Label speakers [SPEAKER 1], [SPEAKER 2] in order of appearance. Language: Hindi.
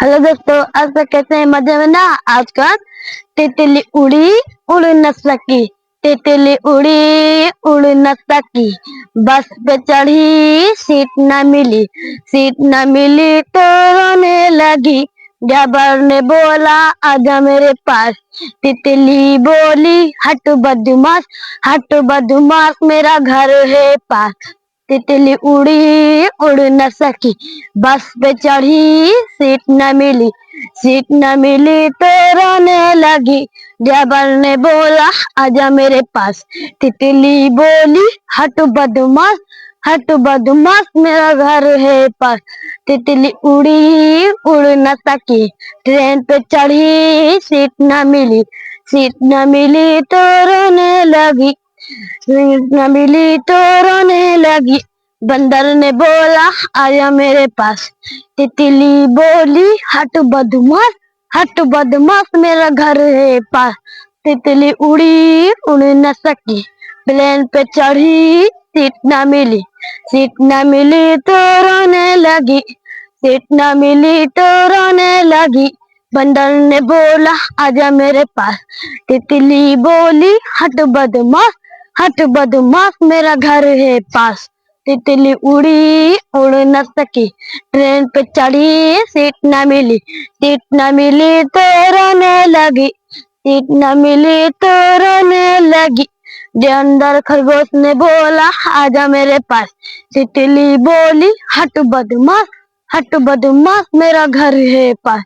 [SPEAKER 1] हेलो दोस्तों, आज तक कैसे हैं? मजे में ना। आजकल तितली उड़ी उड़ न सकी, तितली उड़ी उड़ न सकी, बस पे चढ़ी सीट न मिली, सीट न मिली तो रोने लगी। ड्राइवर ने बोला आजा मेरे पास, तितली बोली हट बदमाश, हट बदमाश मेरा घर है पास। तितली उड़ी उड़ न सकी, बस पे चढ़ी सीट न मिली, सीट न मिली तो रोने लगी। ड्राइवर ने बोला आजा मेरे पास, तितली बोली हट बदमाश, हट बदमाश मेरा घर है पास। तितली उड़ी उड़ न सकी, ट्रेन पे चढ़ी सीट न मिली, सीट न मिली तो रोने लगी, सीट न मिली तो रोने लगी। बंदर ने बोला आया मेरे पास, तितली बोली हट बदमाश, हट बदमाश मेरा घर है पास। तितली उड़ी उड़ न सकी, प्लेन पे चढ़ी सीट न मिली, सीट न मिली तो रोने लगी, सीट न मिली तो रोने लगी। बंदर ने बोला आजा मेरे पास, तितली बोली हट बदमाश, हट बदमाश मेरा घर है पास। तितली उड़ी उड़ न सकी, ट्रेन पे चढ़ी सीट न मिली, सीट न मिली तो रोने लगी, सीट न मिली तो रोने लगी। जो अंदर खरगोश ने बोला आजा मेरे पास, तितली बोली हट बदमाश, हट बदमाश मेरा घर है पास।